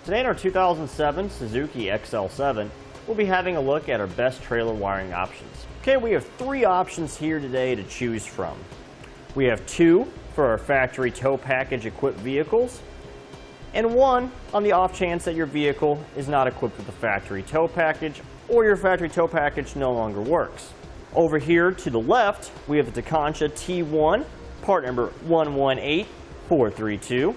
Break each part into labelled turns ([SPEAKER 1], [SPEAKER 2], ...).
[SPEAKER 1] Today in our 2007 Suzuki XL7, we'll be having a look at our best trailer wiring options. Okay, we have three options here today to choose from. We have two for our factory tow package equipped vehicles, and one on the off chance that your vehicle is not equipped with a factory tow package or your factory tow package no longer works. Over here to the left, we have the Tekonsha T-One, part number 118432.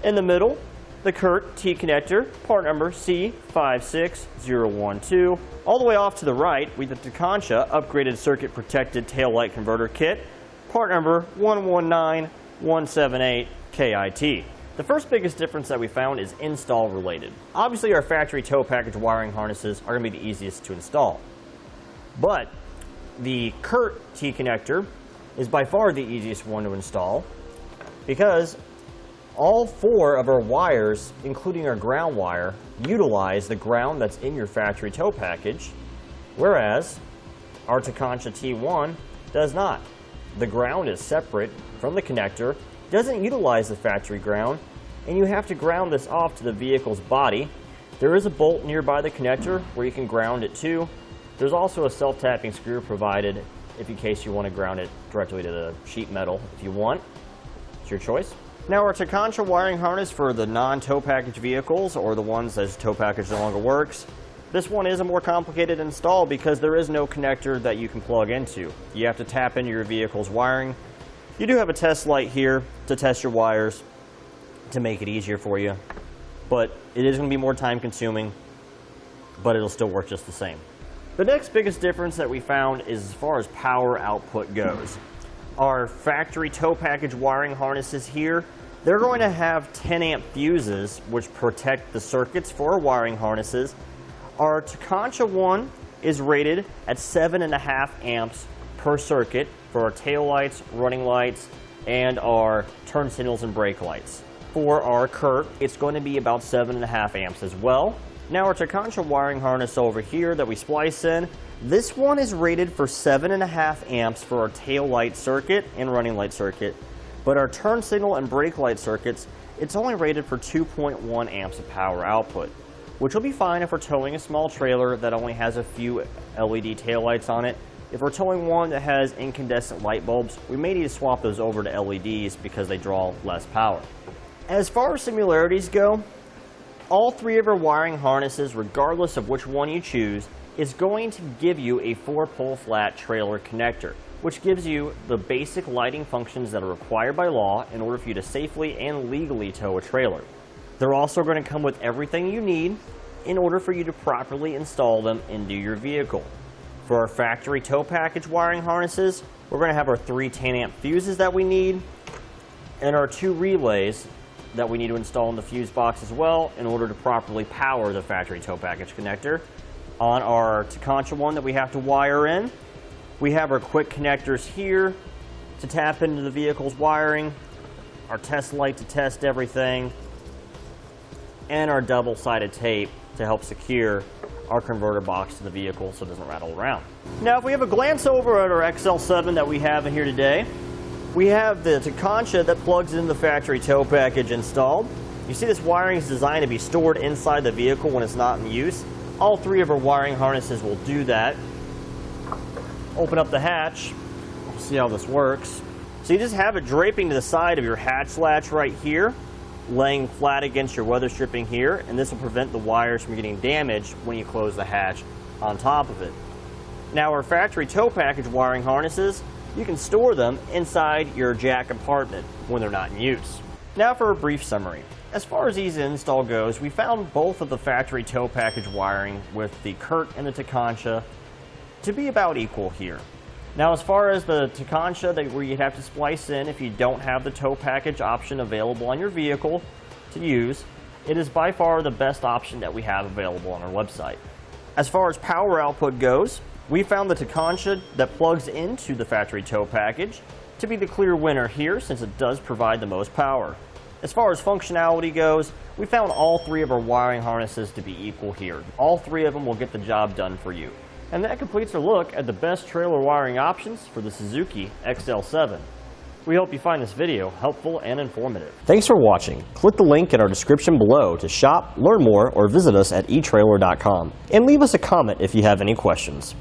[SPEAKER 1] In the middle, the Curt T Connector, part number C56012. All the way off to the right, we have the Tekonsha Upgraded Circuit Protected Taillight Converter Kit, part number 119178 KIT. The first biggest difference that we found is install related. Obviously our factory tow package wiring harnesses are going to be the easiest to install. But the Curt T Connector is by far the easiest one to install because all four of our wires, including our ground wire, utilize the ground that's in your factory tow package, whereas our Tekonsha T-One does not. The ground is separate from the connector, doesn't utilize the factory ground, and you have to ground this off to the vehicle's body. There is a bolt nearby the connector where you can ground it to. There's also a self-tapping screw provided in case you want to ground it directly to the sheet metal if you want. It's your choice. Now our Tekonsha wiring harness for the non-tow package vehicles, or the ones that tow package no longer works, this one is a more complicated install because there is no connector that you can plug into. You have to tap into your vehicle's wiring. You do have a test light here to test your wires to make it easier for you, but it is going to be more time consuming, but it'll still work just the same. The next biggest difference that we found is as far as power output goes. Our factory tow package wiring harnesses here, they're going to have 10 amp fuses which protect the circuits for our wiring harnesses. Our Tekonsha one is rated at 7.5 amps per circuit for our tail lights, running lights, and our turn signals and brake lights. For our Curt, it's going to be about 7.5 amps as well. Now our Tekonsha wiring harness over here that we splice in, this one is rated for 7.5 amps for our tail light circuit and running light circuit, but our turn signal and brake light circuits, it's only rated for 2.1 amps of power output, which will be fine if we're towing a small trailer that only has a few LED tail lights on it. If we're towing one that has incandescent light bulbs, we may need to swap those over to LEDs because they draw less power. As far as similarities go, all three of our wiring harnesses, regardless of which one you choose, is going to give you a 4-pole flat trailer connector, which gives you the basic lighting functions that are required by law in order for you to safely and legally tow a trailer. They're also going to come with everything you need in order for you to properly install them into your vehicle. For our factory tow package wiring harnesses, we're going to have our 3 10 amp fuses that we need and our 2 relays that we need to install in the fuse box as well in order to properly power the factory tow package connector. On our Tekonsha one that we have to wire in, we have our quick connectors here to tap into the vehicle's wiring, our test light to test everything, and our double-sided tape to help secure our converter box to the vehicle so it doesn't rattle around. Now if we have a glance over at our XL7 that we have in here today, we have the Tekonsha that plugs in the factory tow package installed. You see this wiring is designed to be stored inside the vehicle when it's not in use. All three of our wiring harnesses will do that. Open up the hatch. We'll see how this works. So you just have it draping to the side of your hatch latch right here, laying flat against your weather stripping here, and this will prevent the wires from getting damaged when you close the hatch on top of it. Now our factory tow package wiring harnesses, you can store them inside your jack compartment when they're not in use. Now for a brief summary. As far as ease of install goes, we found both of the factory tow package wiring with the Curt and the Tekonsha to be about equal here. Now as far as the Tekonsha where you'd have to splice in if you don't have the tow package option available on your vehicle to use, it is by far the best option that we have available on our website. As far as power output goes, we found the Tekonsha that plugs into the factory tow package to be the clear winner here since it does provide the most power. As far as functionality goes, we found all three of our wiring harnesses to be equal here. All three of them will get the job done for you. And that completes our look at the best trailer wiring options for the Suzuki XL7. We hope you find this video helpful and informative.
[SPEAKER 2] Thanks for watching. Click the link in our description below to shop, learn more, or visit us at etrailer.com. And leave us a comment if you have any questions.